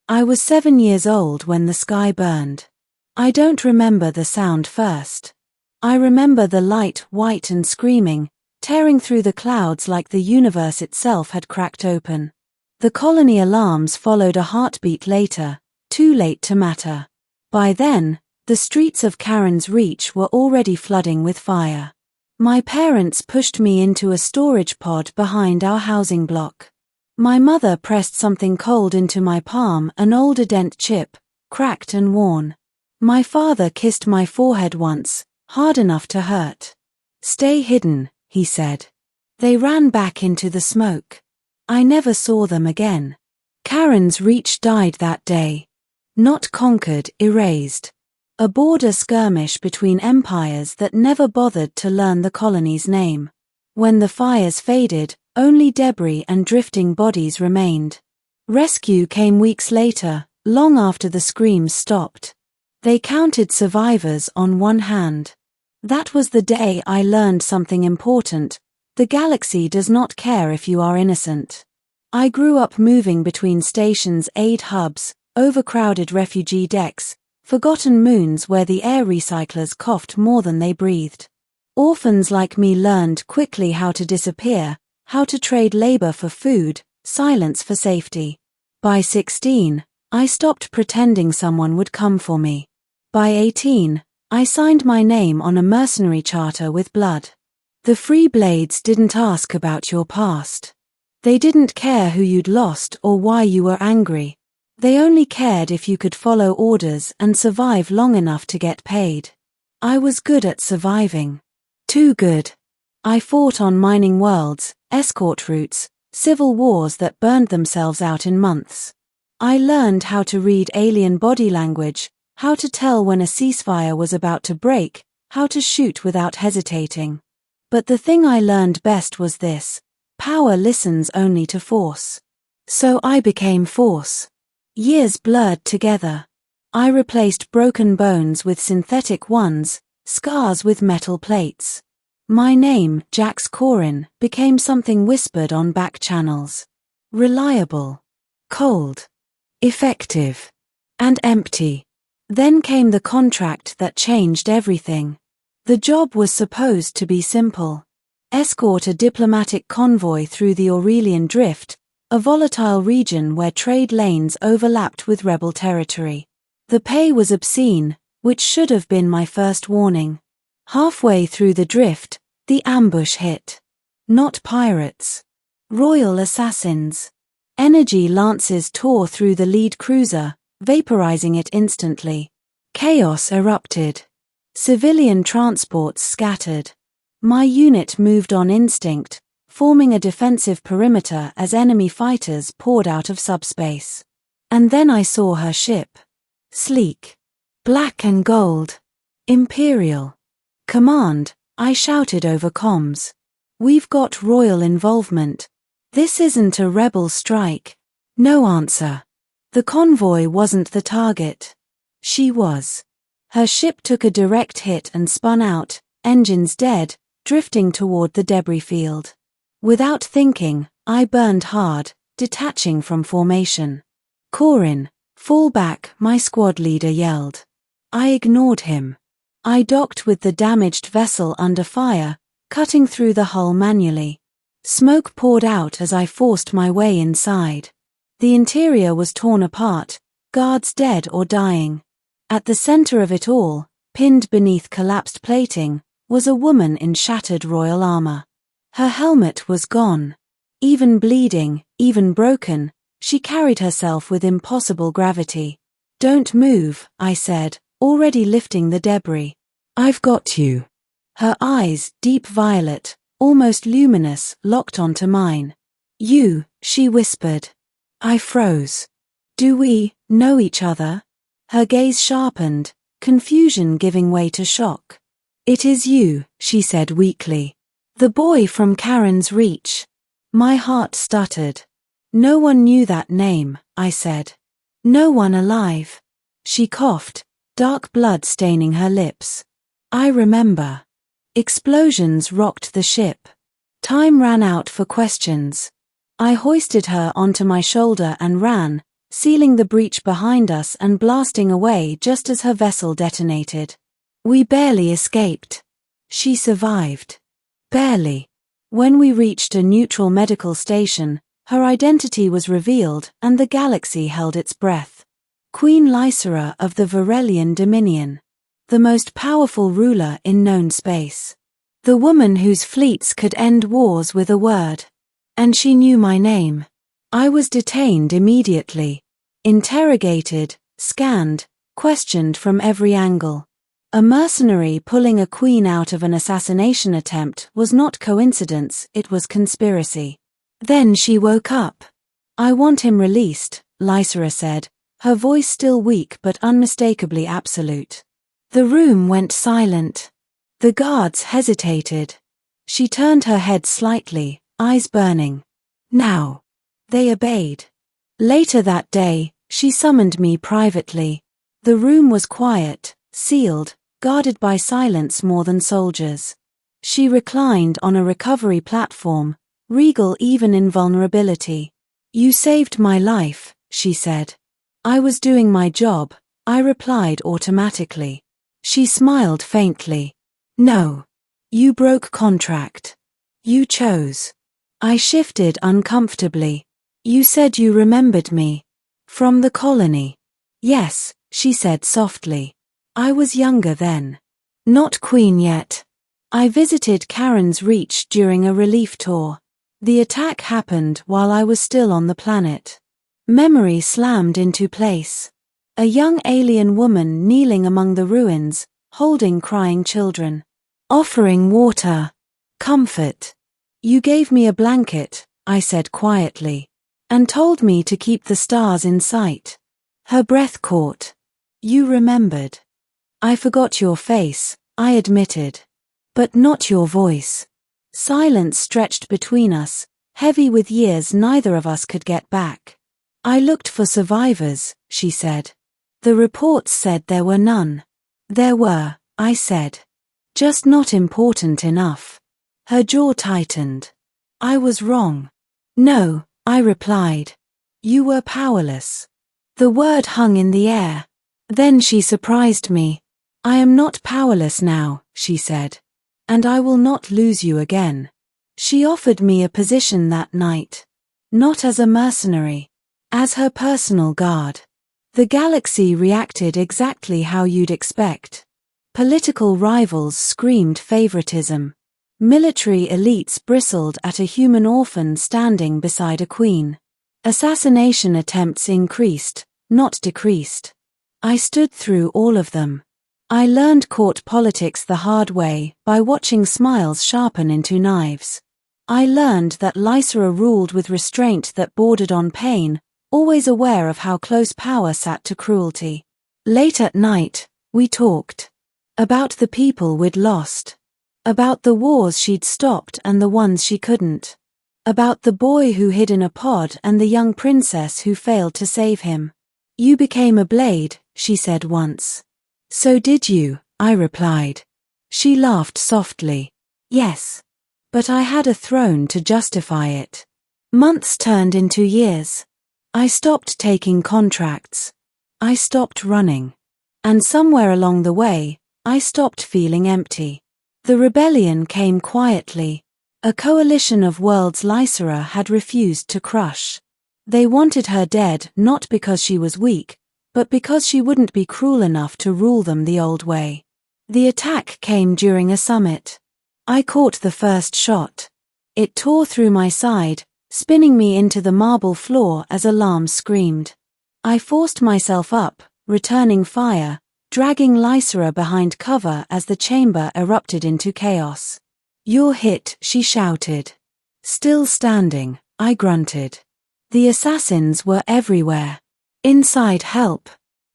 I was 7 years old when the sky burned. I don't remember the sound first. I remember the light, white and screaming, tearing through the clouds like the universe itself had cracked open. The colony alarms followed a heartbeat later, too late to matter. By then, the streets of Karen's Reach were already flooding with fire. My parents pushed me into a storage pod behind our housing block. My mother pressed something cold into my palm, an old dent chip, cracked and worn. My father kissed my forehead once, hard enough to hurt. "Stay hidden," he said. They ran back into the smoke. I never saw them again. Karen's Reach died that day. Not conquered, erased. A border skirmish between empires that never bothered to learn the colony's name. When the fires faded, only debris and drifting bodies remained. Rescue came weeks later, long after the screams stopped. They counted survivors on one hand. That was the day I learned something important. The galaxy does not care if you are innocent. I grew up moving between stations' aid hubs, overcrowded refugee decks, forgotten moons where the air recyclers coughed more than they breathed. Orphans like me learned quickly how to disappear, how to trade labor for food, silence for safety. By 16, I stopped pretending someone would come for me. By 18, I signed my name on a mercenary charter with blood. The Free Blades didn't ask about your past. They didn't care who you'd lost or why you were angry. They only cared if you could follow orders and survive long enough to get paid. I was good at surviving. Too good. I fought on mining worlds, escort routes, civil wars that burned themselves out in months. I learned how to read alien body language, how to tell when a ceasefire was about to break, how to shoot without hesitating. But the thing I learned best was this: power listens only to force. So I became force. Years blurred together. I replaced broken bones with synthetic ones, scars with metal plates. My name, Jax Corin, became something whispered on back channels. Reliable. Cold. Effective. And empty. Then came the contract that changed everything. The job was supposed to be simple. Escort a diplomatic convoy through the Aurelian Drift, a volatile region where trade lanes overlapped with rebel territory. The pay was obscene, which should have been my first warning. Halfway through the drift, the ambush hit. Not pirates. Royal assassins. Energy lances tore through the lead cruiser, vaporizing it instantly. Chaos erupted. Civilian transports scattered. My unit moved on instinct, forming a defensive perimeter as enemy fighters poured out of subspace. And then I saw her ship. Sleek. Black and gold. Imperial. "Command," I shouted over comms. "We've got royal involvement. This isn't a rebel strike." No answer. The convoy wasn't the target. She was. Her ship took a direct hit and spun out, engines dead, drifting toward the debris field. Without thinking, I burned hard, detaching from formation. "Corin, fall back," my squad leader yelled. I ignored him. I docked with the damaged vessel under fire, cutting through the hull manually. Smoke poured out as I forced my way inside. The interior was torn apart, guards dead or dying. At the center of it all, pinned beneath collapsed plating, was a woman in shattered royal armor. Her helmet was gone. Even bleeding, even broken, she carried herself with impossible gravity. "Don't move," I said, already lifting the debris. "I've got you." Her eyes, deep violet, almost luminous, locked onto mine. "You," she whispered. I froze. "Do we know each other?" Her gaze sharpened, confusion giving way to shock. "It is you," she said weakly. "The boy from Karen's Reach." My heart stuttered. "No one knew that name," I said. "No one alive." She coughed, dark blood staining her lips. "I remember." Explosions rocked the ship. Time ran out for questions. I hoisted her onto my shoulder and ran, sealing the breach behind us and blasting away just as her vessel detonated. We barely escaped. She survived. Barely. When we reached a neutral medical station, her identity was revealed and the galaxy held its breath. Queen Lysera of the Varelian Dominion. The most powerful ruler in known space. The woman whose fleets could end wars with a word. And she knew my name. I was detained immediately. Interrogated, scanned, questioned from every angle. A mercenary pulling a queen out of an assassination attempt was not coincidence, it was conspiracy. Then she woke up. "I want him released," Lysera said, her voice still weak but unmistakably absolute. The room went silent. The guards hesitated. She turned her head slightly, eyes burning. "Now." They obeyed. Later that day, she summoned me privately. The room was quiet, sealed, guarded by silence more than soldiers. She reclined on a recovery platform, regal even in vulnerability. "You saved my life," she said. "I was doing my job," I replied automatically. She smiled faintly. "No. You broke contract. You chose." I shifted uncomfortably. "You said you remembered me. From the colony." "Yes," she said softly. "I was younger then. Not queen yet." I visited Karen's Reach during a relief tour. The attack happened while I was still on the planet. Memory slammed into place. A young alien woman kneeling among the ruins, holding crying children. Offering water. Comfort. "You gave me a blanket," I said quietly. "And told me to keep the stars in sight." Her breath caught. "You remembered." "I forgot your face," I admitted. "But not your voice." Silence stretched between us, heavy with years neither of us could get back. "I looked for survivors," she said. "The reports said there were none." "There were," I said. "Just not important enough." Her jaw tightened. "I was wrong." "No," I replied. "You were powerless." The word hung in the air. Then she surprised me. "I am not powerless now," she said. "And I will not lose you again." She offered me a position that night. Not as a mercenary. As her personal guard. The galaxy reacted exactly how you'd expect. Political rivals screamed favoritism. Military elites bristled at a human orphan standing beside a queen. Assassination attempts increased, not decreased. I stood through all of them. I learned court politics the hard way by watching smiles sharpen into knives. I learned that Lysera ruled with restraint that bordered on pain, always aware of how close power sat to cruelty. Late at night, we talked. About the people we'd lost. About the wars she'd stopped and the ones she couldn't. About the boy who hid in a pod and the young princess who failed to save him. "You became a blade," she said once. "So did you," I replied. She laughed softly. "Yes. But I had a throne to justify it." Months turned into years. I stopped taking contracts. I stopped running. And somewhere along the way, I stopped feeling empty. The rebellion came quietly. A coalition of worlds Lysera had refused to crush. They wanted her dead not because she was weak, but because she wouldn't be cruel enough to rule them the old way. The attack came during a summit. I caught the first shot. It tore through my side, spinning me into the marble floor as alarms screamed. I forced myself up, returning fire, dragging Lysera behind cover as the chamber erupted into chaos. "You're hit," she shouted. Still standing, I grunted. The assassins were everywhere. Inside help.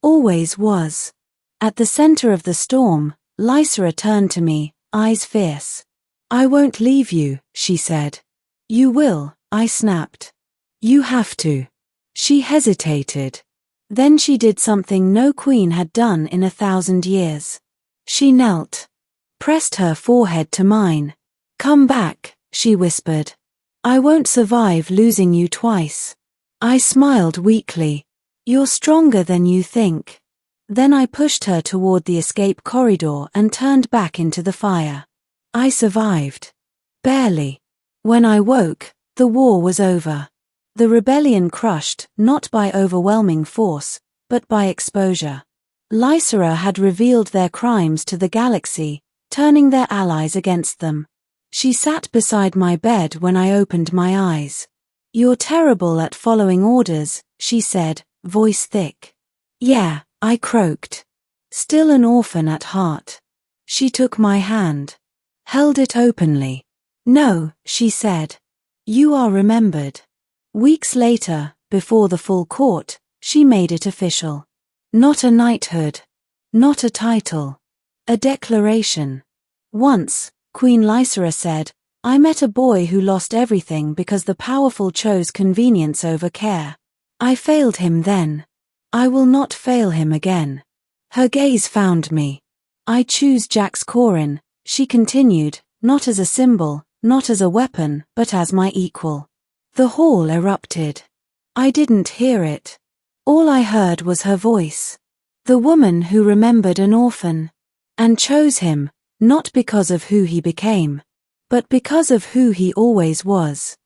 Always was. At the center of the storm, Lysera turned to me, eyes fierce. "I won't leave you," she said. "You will," I snapped. "You have to." She hesitated. Then she did something no queen had done in 1,000 years. She knelt. Pressed her forehead to mine. "Come back," she whispered. "I won't survive losing you twice." I smiled weakly. You're stronger than you think. Then I pushed her toward the escape corridor and turned back into the fire. I survived. Barely. When I woke, the war was over. The rebellion crushed, not by overwhelming force, but by exposure. Lysera had revealed their crimes to the galaxy, turning their allies against them. She sat beside my bed when I opened my eyes. You're terrible at following orders, she said, voice thick. Yeah, I croaked. Still an orphan at heart. She took my hand. Held it openly. No, she said. You are remembered. Weeks later, before the full court, she made it official. Not a knighthood. Not a title. A declaration. Once, Queen Lysera said, I met a boy who lost everything because the powerful chose convenience over care. I failed him then. I will not fail him again. Her gaze found me. I choose Jax Corin, she continued, not as a symbol, not as a weapon, but as my equal. The hall erupted. I didn't hear it. All I heard was her voice. The woman who remembered an orphan. And chose him, not because of who he became, but because of who he always was.